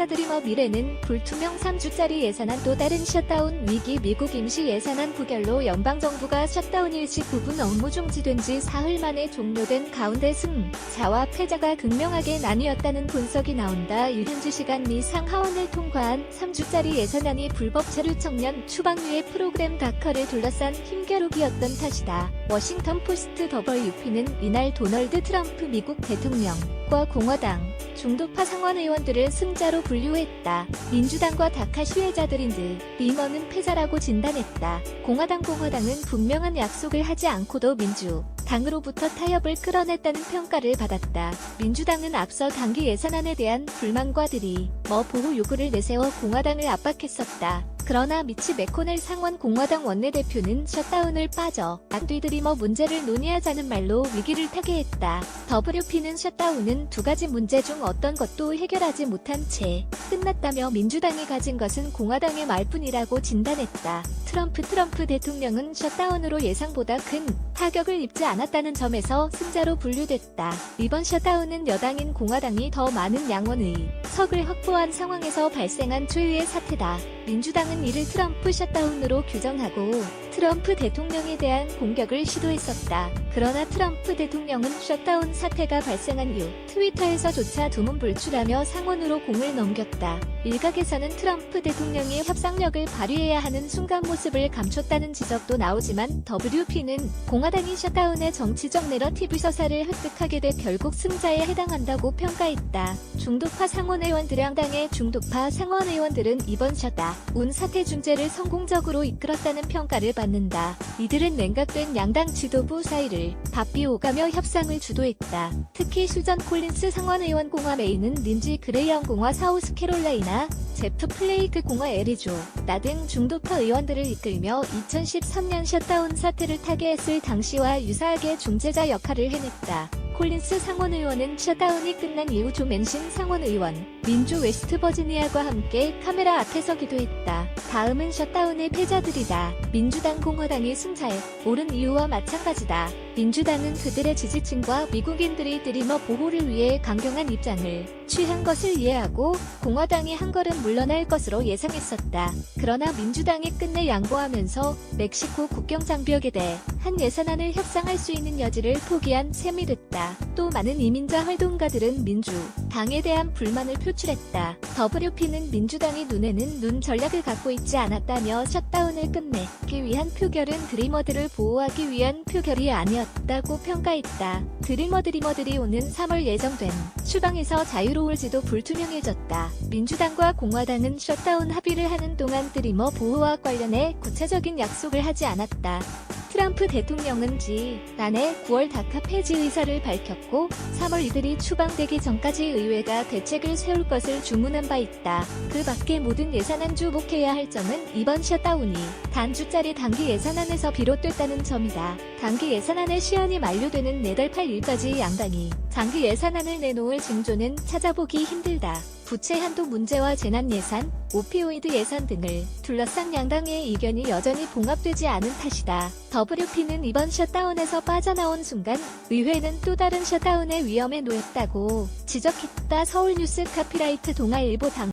피해자 드리머 미래는 불투명 3주짜리 예산안 또 다른 셧다운 위기. 미국 임시 예산안 부결로 연방정부가 셧다운 일시 부분 업무 중지된 지 사흘 만에 종료된 가운데 승자와 패자가 극명하게 나뉘었다는 분석이 나온다. 현지 시간 미 상하원을 통과한 3주짜리 예산안이 불법 체류 청년 추방류의 프로그램 다커를 둘러싼 힘겨루기였던 탓이다. 워싱턴 포스트 WP는 이날 도널드 트럼프 미국 대통령과 공화당 중도파 상원 의원들을 승자로 분류했다. 민주당과 다카 시위자들인 드리머는 패자라고 진단했다. 공화당은 분명한 약속을 하지 않고도 민주당으로부터 타협을 끌어냈다는 평가를 받았다. 민주당은 앞서 당기 예산안에 대한 불만과 드리머 보호 요구를 내세워 공화당을 압박했었다. 그러나 미치 매코넬 상원 공화당 원내대표는 셧다운을 빠져 안뒤 드리머 문제를 논의하자는 말로 위기를 타개했다. WP는 셧다운은 두 가지 문제 중 어떤 것도 해결하지 못한 채 끝났다며 민주당이 가진 것은 공화당의 말뿐이라고 진단했다. 트럼프 대통령은 셧다운으로 예상보다 큰 타격을 입지 않았다는 점에서 승자로 분류됐다. 이번 셧다운은 여당인 공화당이 더 많은 양원의석을 확보한 상황에서 발생한 초유의 사태다. 민주당은 이를 트럼프 셧다운으로 규정하고 트럼프 대통령에 대한 공격을 시도했었다. 그러나 트럼프 대통령은 셧다운 사태가 발생한 이후 트위터에서조차 두문불출하며 상원으로 공을 넘겼다. 일각에서는 트럼프 대통령이 협상력을 발휘해야 하는 순간 모습을 감췄다는 지적도 나오지만 WP는 공화당이 셧다운의 정치적 내러티브 서사를 획득하게 돼 결국 승자에 해당한다고 평가했다. 중도파 상원의원들의 양당의 중도파 상원의원들은 이번 셧다운 사태 중재를 성공적으로 이끌었다는 평가를 받는다. 이들은 냉각된 양당 지도부 사이를 바삐오가며 협상을 주도했다. 특히 수전 콜린스 상원의원 공화 메인은 린지 그레이엄 공화 사우스캐롤라이나 제프 플레이크 공화 애리조나 등 중도파 의원들을 이끌며 2013년 셧다운 사태를 타개했을 당시와 유사하게 중재자 역할을 해냈다. 콜린스 상원의원은 셧다운이 끝난 이후 조 맨신 상원의원, 민주 웨스트버지니아와 함께 카메라 앞에 서기도 했다. 다음은 셧다운의 패자들이다. 민주당 공화당이 승자에 오른 이유와 마찬가지다. 민주당은 그들의 지지층과 미국인들이 드리머 보호를 위해 강경한 입장을 취한 것을 이해하고 공화당이 한 걸음 물러날 것으로 예상했었다. 그러나 민주당이 끝내 양보하면서 멕시코 국경 장벽에 대한 예산안을 협상할 수 있는 여지를 포기한 셈이 됐다. 또 많은 이민자 활동가들은 민주당에 대한 불만을 표출했다. WP는 민주당이 눈에는 눈 전략을 갖고 있지 않았다며 셧다운을 끝내기 위한 표결은 드리머들을 보호하기 위한 표결이 아니었다고 평가했다. 드리머들이 오는 3월 예정된 추방에서 자유로울지도 불투명해졌다. 민주당과 공화당은 셧다운 합의를 하는 동안 드리머 보호와 관련해 구체적인 약속을 하지 않았다. 트럼프 대통령은 지난해 9월 다카 폐지 의사를 밝혔고 3월 이들이 추방되기 전까지 의회가 대책을 세울 것을 주문한 바 있다. 그 밖에 모든 예산안 주목해야 할 점은 이번 셧다운이 단주짜리 단기 예산안에서 비롯됐다는 점이다. 단기 예산안의 시한이 만료되는 내달 8일까지 양당이 장기 예산안을 내놓을 징조는 찾아보기 힘들다. 부채 한도 문제와 재난 예산, 오피오이드 예산 등을 둘러싼 양당의 이견이 여전히 봉합되지 않은 탓이다. WP는 이번 셧다운에서 빠져나온 순간 의회는 또 다른 셧다운의 위험에 놓였다고 지적했다. 서울뉴스 카피라이트 동아일보 당